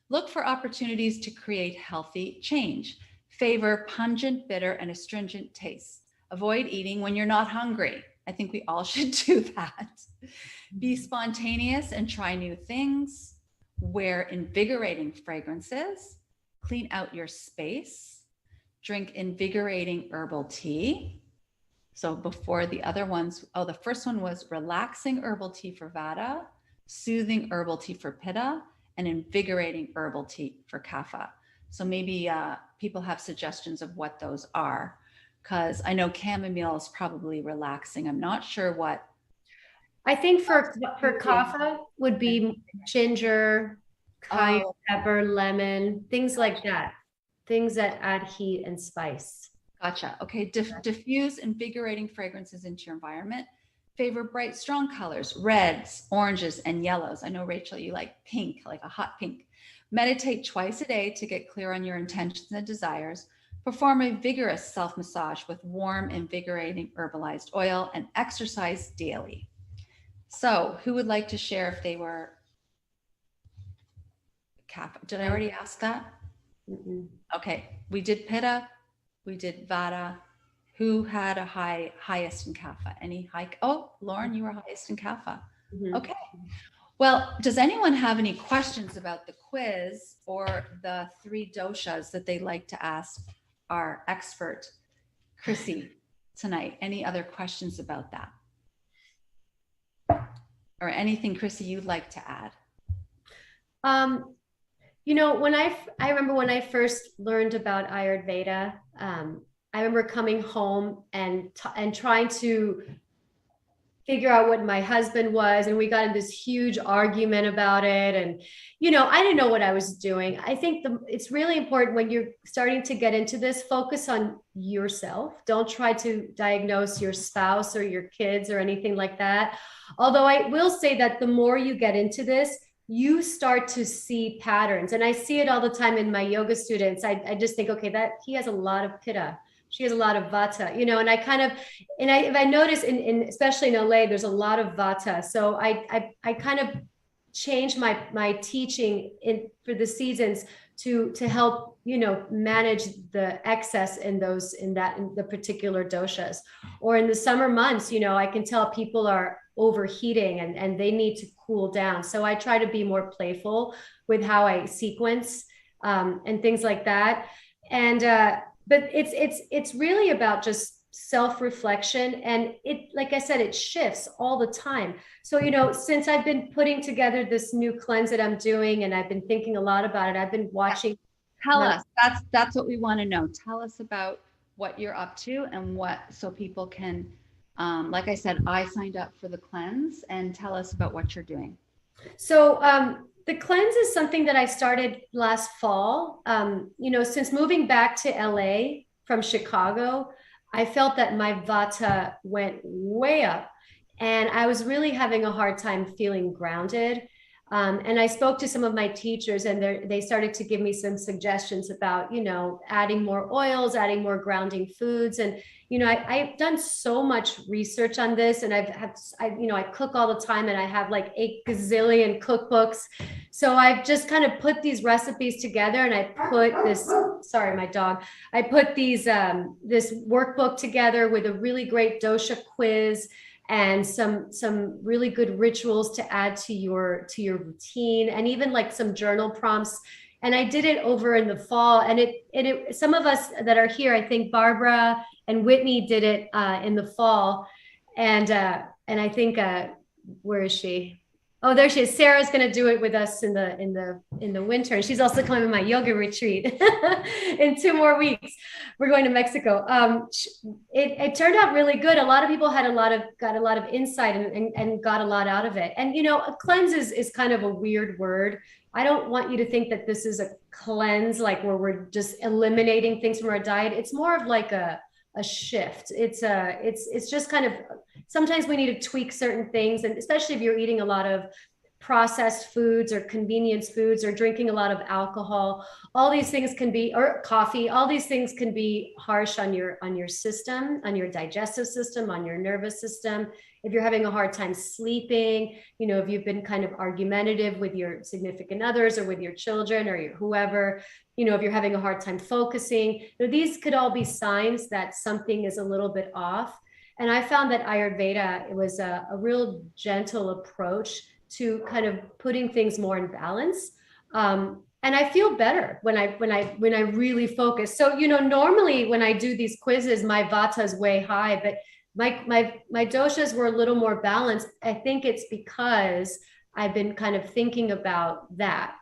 Look for opportunities to create healthy change. Favor pungent, bitter, and astringent tastes. Avoid eating when you're not hungry. I think we all should do that. Be spontaneous and try new things. Wear invigorating fragrances. Clean out your space. Drink invigorating herbal tea. So before the other ones, the first one was relaxing herbal tea for Vata, soothing herbal tea for Pitta, and invigorating herbal tea for Kapha. So maybe people have suggestions of what those are, because I know chamomile is probably relaxing. I'm not sure what. I think for kapha would be ginger, cayenne pepper, lemon, things like that. Things that add heat and spice. Gotcha. Okay. Diffuse invigorating fragrances into your environment. Favor bright, strong colors, reds, oranges, and yellows. I know, Rachel, you like pink, like a hot pink. Meditate twice a day to get clear on your intentions and desires. Perform a vigorous self-massage with warm, invigorating herbalized oil, and exercise daily. So who would like to share if they were Kapha? Did I already ask that? Mm-mm. Okay, we did Pitta, we did Vata. Who had a highest in Kapha? Any high? Oh, Lauren, you were highest in Kapha. Mm-hmm. Okay. Well, does anyone have any questions about the quiz or the 3 doshas that they'd like to ask our expert, Chrissy, tonight? Any other questions about that? Or anything, Chrissy, you'd like to add? When I remember when I first learned about Ayurveda, I remember coming home and trying to figure out what my husband was, and we got in this huge argument about it. And I didn't know what I was doing. I think it's really important when you're starting to get into this, focus on yourself. Don't try to diagnose your spouse or your kids or anything like that. Although I will say that the more you get into this, you start to see patterns. And I see it all the time in my yoga students. I just think, okay, that he has a lot of Pitta. She has a lot of Vata, and I notice in especially in LA, there's a lot of Vata. So I kind of change my teaching for the seasons to help, manage the excess in the particular doshas. Or in the summer months, I can tell people are overheating and they need to cool down. So I try to be more playful with how I sequence and things like that. But it's really about just self-reflection, and like I said, it shifts all the time. So, since I've been putting together this new cleanse that I'm doing, and I've been thinking a lot about it, I've been watching. Tell us, that's what we want to know. Tell us about what you're up to and so people can, like I said, I signed up for the cleanse, and tell us about what you're doing. So, the cleanse is something that I started last fall. Since moving back to LA from Chicago, I felt that my Vata went way up. and I was really having a hard time feeling grounded. And I spoke to some of my teachers, and they started to give me some suggestions about, adding more oils, adding more grounding foods. And, I've done so much research on this, and I cook all the time, and I have like 8 gazillion cookbooks. So I've just kind of put these recipes together, and I put this, sorry, my dog, I put these, this workbook together with a really great dosha quiz and some really good rituals to add to your routine, and even like some journal prompts. And I did it over in the fall, and it some of us that are here, I think Barbara and Whitney did it in the fall, and I think where is she? Oh, there she is. Sarah's going to do it with us in the winter, and she's also coming to my yoga retreat in 2 more weeks. We're going to Mexico. It turned out really good. A lot of people got a lot of insight and got a lot out of it. And a cleanse is kind of a weird word. I don't want you to think that this is a cleanse, like where we're just eliminating things from our diet. It's more of like a shift. It's just kind of, sometimes we need to tweak certain things, and especially if you're eating a lot of processed foods or convenience foods or drinking a lot of alcohol, all these things can be, or coffee, all these things can be harsh on your system, on your digestive system, on your nervous system. If you're having a hard time sleeping, if you've been kind of argumentative with your significant others or with your children or whoever, if you're having a hard time focusing, these could all be signs that something is a little bit off. And I found that Ayurveda, it was a real gentle approach to kind of putting things more in balance. And I feel better when I really focus. So, normally when I do these quizzes, my vata is way high, but my doshas were a little more balanced. I think it's because I've been kind of thinking about that,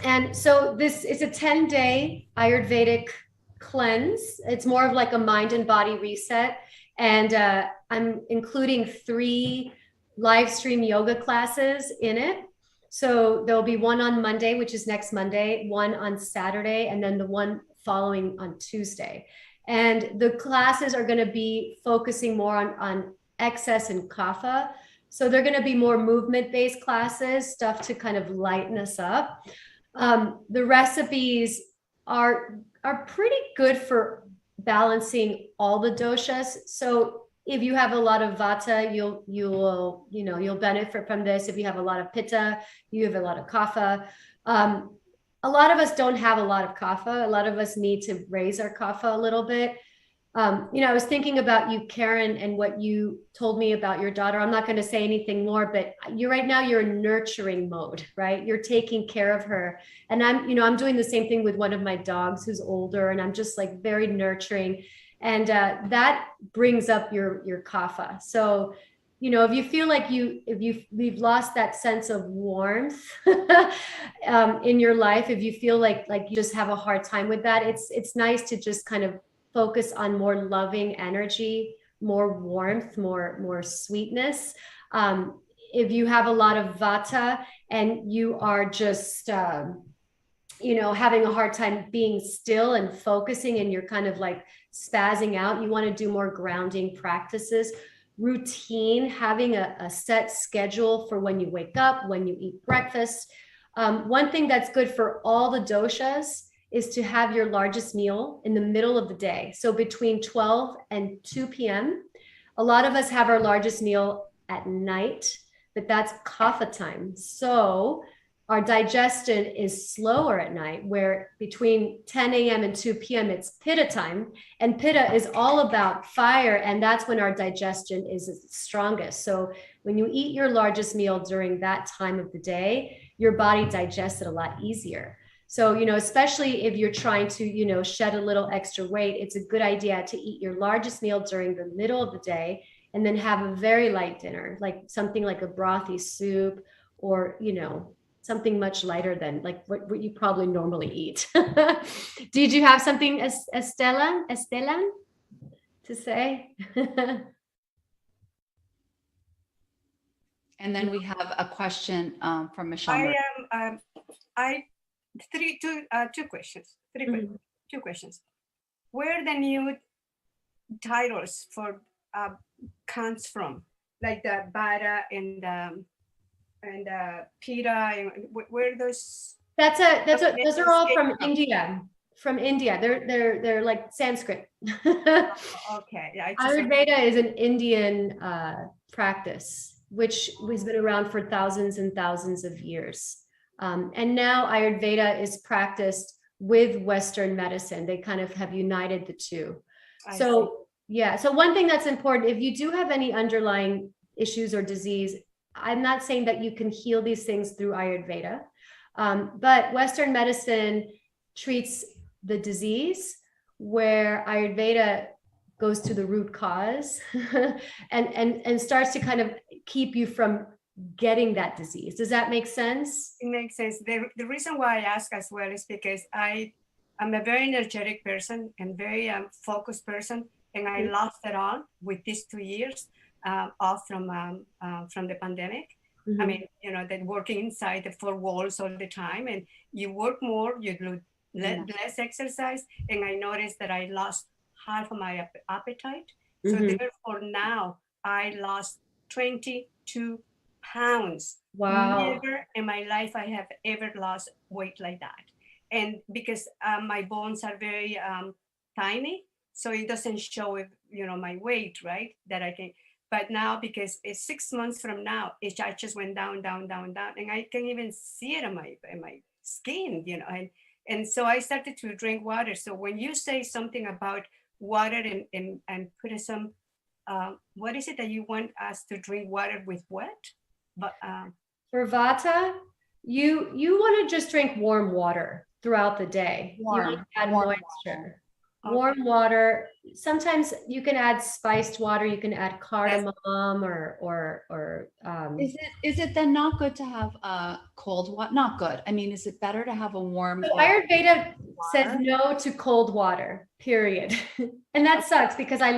and so this is a 10-day Ayurvedic cleanse. It's more of like a mind and body reset. And I'm including 3 live stream yoga classes in it. So there'll be one on Monday, which is next Monday, one on Saturday, and then the one following on Tuesday. And the classes are going to be focusing more on excess and kapha. So they're going to be more movement-based classes, stuff to kind of lighten us up. The recipes are pretty good for balancing all the doshas. So if you have a lot of vata, you'll benefit from this. If you have a lot of pitta, you have a lot of kapha. A lot of us don't have a lot of kapha. A lot of us need to raise our kapha a little bit. I was thinking about you, Karen, and what you told me about your daughter. I'm not going to say anything more, but you're in nurturing mode, right? You're taking care of her. And I'm doing the same thing with one of my dogs who's older, and I'm just like very nurturing. And that brings up your kapha. So, if you feel like you've lost that sense of warmth in your life, if you feel like you just have a hard time with that, it's nice to just kind of focus on more loving energy, more warmth, more sweetness. If you have a lot of vata and you are just, having a hard time being still and focusing, and you're kind of like spazzing out, you want to do more grounding practices, routine, having a set schedule for when you wake up, when you eat breakfast. One thing that's good for all the doshas is to have your largest meal in the middle of the day. So between 12 and 2 p.m. A lot of us have our largest meal at night, but that's kapha time. So our digestion is slower at night, where between 10 a.m. and 2 p.m. it's pitta time. And pitta is all about fire, and that's when our digestion is strongest. So when you eat your largest meal during that time of the day, your body digests it a lot easier. So, especially if you're trying to, shed a little extra weight, it's a good idea to eat your largest meal during the middle of the day, and then have a very light dinner, like something like a brothy soup, or, something much lighter than like what you probably normally eat. Did you have something, Estela, to say? And then we have a question from Michelle. Two questions. Two questions. Where the new titles for comes from, like the Vata and Pitta, and where those? Those are all from India. From India. They're like Sanskrit. Okay, yeah, Ayurveda is an Indian practice, which has been around for thousands and thousands of years. And now Ayurveda is practiced with Western medicine. They kind of have united the two. So yeah, so one thing that's important, if you do have any underlying issues or disease, I'm not saying that you can heal these things through Ayurveda, but Western medicine treats the disease, where Ayurveda goes to the root cause and starts to kind of keep you from getting that disease. Does that make sense? It makes sense. The reason why I ask as well is because I'm a very energetic person and very focused person, and I lost it all with these 2 years off from the pandemic. I mean, you know, that working inside the four walls all the time, and you work more, you do less exercise, and I noticed that I lost half of my appetite. So therefore now I lost 22 pounds. Wow. Never in my life I have ever lost weight like that. And because my bones are very tiny, so it doesn't show, you know, my weight, right? That I can. But now, because it's 6 months from now, I just went down, down, down, down, and I can even see it in my skin, you know. And so I started to drink water. So when you say something about water and put some, what is it that you want us to drink water with? What? But for Vata, you want to just drink warm water throughout the day. You want to add moisture. Warm water. Sometimes you can add spiced water. You can add cardamom or Is it then not good to have cold water? Not good. I mean, is it better to have a warm? So Ayurveda says no to cold water, period. And that sucks because I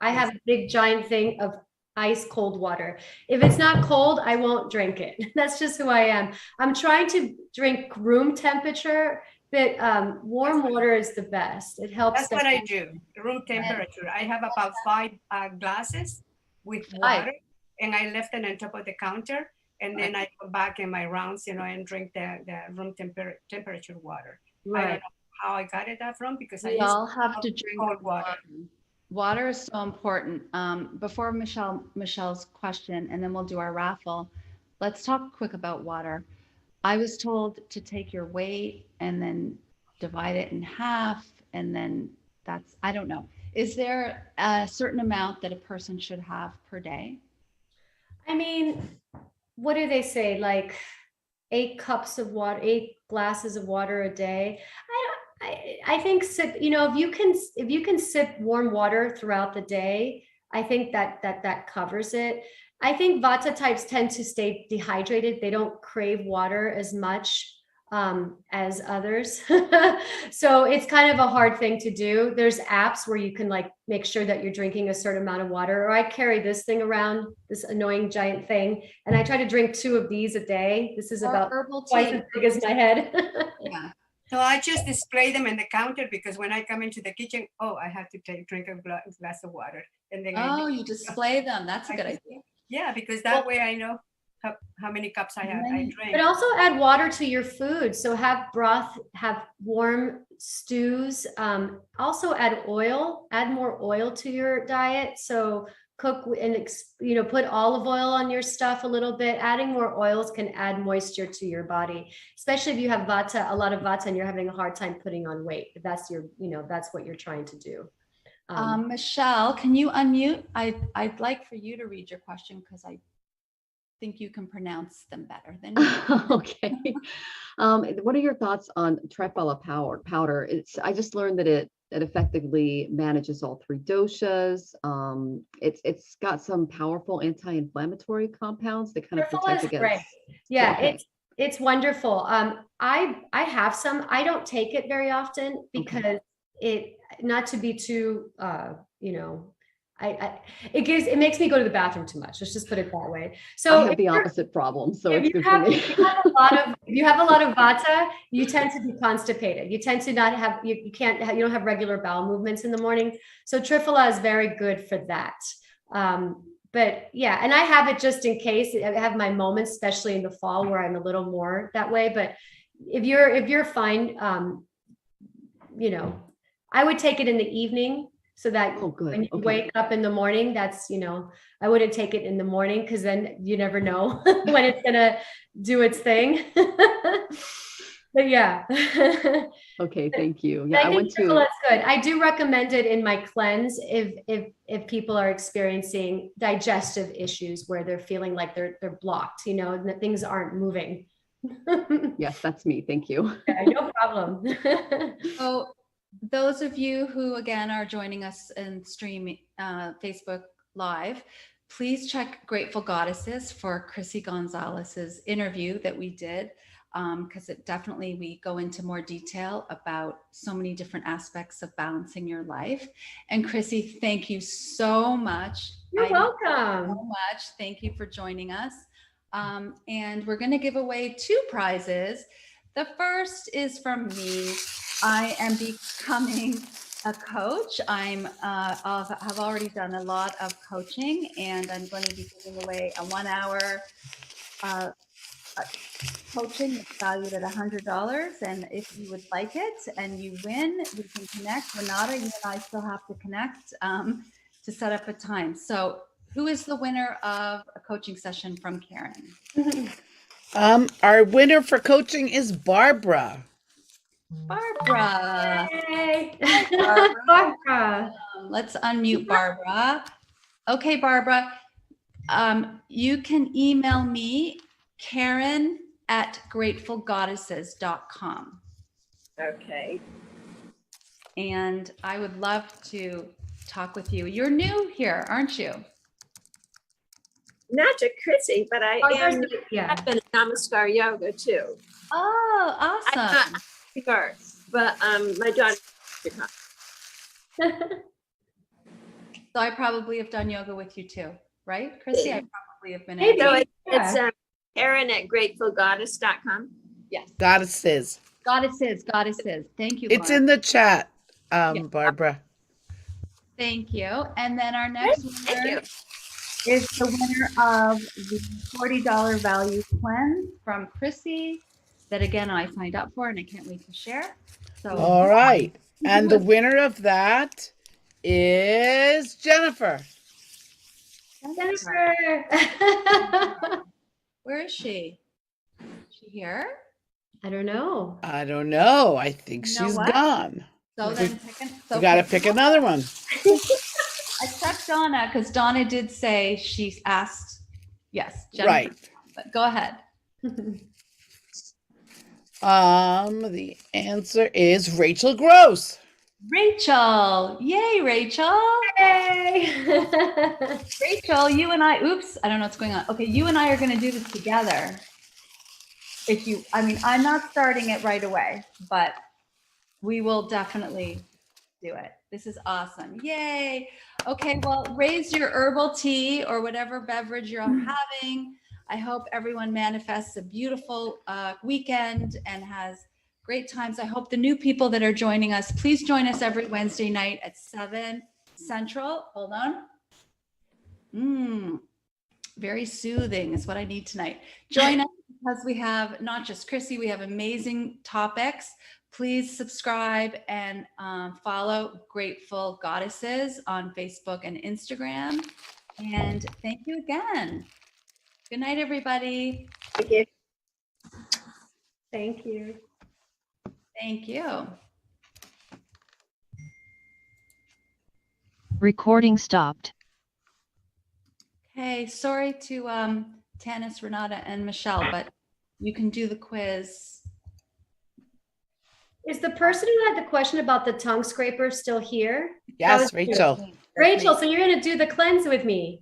have a big giant thing of ice cold water. If it's not cold, I won't drink it. That's just who I am. I'm trying to drink room temperature. But warm water is the best. It helps. That's what I do. Room temperature. I have about 5 glasses with water, and I left it on top of the counter, and then I go back in my rounds, you know, and drink the room temperature water. Right. I don't know how I got it that from, because We all have to drink cold water. Water is so important. Before Michelle's question, and then we'll do our raffle. Let's talk quick about water. I was told to take your weight and then divide it in half, and then I don't know. Is there a certain amount that a person should have per day? I mean, what do they say? Like 8 cups of water, 8 glasses of water a day. I think you know, if you can sip warm water throughout the day, I think that covers it. I think Vata types tend to stay dehydrated. They don't crave water as much as others. So it's kind of a hard thing to do. There's apps where you can like make sure that you're drinking a certain amount of water. Or I carry this thing around, this annoying giant thing, and I try to drink 2 of these a day. This is about twice as big as my head. Yeah. So I just display them in the counter, because when I come into the kitchen, I have to drink a glass of water. And then you display them. That's a good idea. Yeah, because that way I know how many cups I drink. But also add water to your food. So have broth, have warm stews. Also add oil, add more oil to your diet. So cook and, you know, put olive oil on your stuff a little bit. Adding more oils can add moisture to your body, especially if you have Vata, a lot of Vata, and you're having a hard time putting on weight. If that's your, you know, that's what you're trying to do. Michelle, can you unmute? I'd like for you to read your question, because I think you can pronounce them better than me. Okay. What are your thoughts on Tripoli powder? I just learned that it effectively manages all 3 doshas. It's got some powerful anti-inflammatory compounds that kind of protect against. Great. Yeah, okay. It's wonderful. I have some. I don't take it very often because it, not to be too you know, it makes me go to the bathroom too much. Let's just put it that way. So I have the opposite problem. So it's good for me. If you have a lot of Vata, you tend to be constipated. You tend to not have, you don't have regular bowel movements in the morning. So Tripoli is very good for that. But yeah, and I have it just in case. I have my moments, especially in the fall, where I'm a little more that way. But if you're fine, you know, I would take it in the evening so that Oh, good. when you Okay. wake up in the morning, that's, you know, I wouldn't take it in the morning because then you never know when it's gonna do its thing. But yeah. Okay, thank you. I Yeah, I think went triple, to, that's good. I do recommend it in my cleanse if people are experiencing digestive issues where they're feeling like they're blocked, you know, and that things aren't moving. yes, that's me. Thank you. Yeah, no problem. So those of you who again are joining us in stream Facebook Live, please check Grateful Goddesses for Chrissy Gonzalez's interview that we did, because it definitely, we go into more detail about so many different aspects of balancing your life. And Chrissy, thank you so much. You're I welcome. so much. Thank you for joining us. And we're going to give away 2 prizes. The first is from me. I am becoming a coach. I've already done a lot of coaching, and I'm going to be giving away a 1-hour coaching that's valued at $100. And if you would like it and you win, we can connect. Renata, you and I still have to connect to set up a time. So who is the winner of a coaching session from Karen? Our winner for coaching is Barbara. Barbara. Yay. Barbara. Barbara. Let's unmute Barbara. Okay, Barbara, you can email me, Karen@gratefulgoddesses.com. Okay. And I would love to talk with you. You're new here, aren't you? Not to Chrissy, but I am Yeah. I've been Namaskar yoga too. Oh, I'm awesome. not Garth, but my daughter. So I probably have done yoga with you too, right, Chrissy? I probably have been. Maybe. So in. it's Karen@gratefulgoddess.com. Yes. Goddesses. Goddesses. Thank you, It's Laura. in the chat, Yeah. Barbara. Thank you. And then our next Thank winner you. is the winner of the $40 value cleanse from Chrissy that again I signed up for and I can't wait to share. So All right. And the winner of that is Jennifer. Jennifer. Where is she? Is she here? I don't know. I don't know. I think You know she's what? gone. So then You got to pick another one. I checked Donna because Donna did say she asked. Yes, Jennifer. Right. But go ahead. The answer is Rachel Gross. Rachel. Yay, Rachel. Yay. Rachel, you and I, oops, I don't know what's going on. Okay, you and I are going to do this together. I'm not starting it right away, but we will definitely do it. This is awesome. Yay. Okay, well, raise your herbal tea or whatever beverage you're having. I hope everyone manifests a beautiful weekend and has great times. I hope the new people that are joining us, please join us every Wednesday night at 7 Central. Hold on. Very soothing is what I need tonight. Join us because we have not just Chrissy, we have amazing topics. Please subscribe and follow Grateful Goddesses on Facebook and Instagram. And thank you again. Good night, everybody. Thank you. Thank you. Thank you. Recording stopped. Hey, sorry to Tanis, Renata, and Michelle, but you can do the quiz. Is the person who had the question about the tongue scraper still here? Yes, was- Rachel. Rachel, so you're going to do the cleanse with me.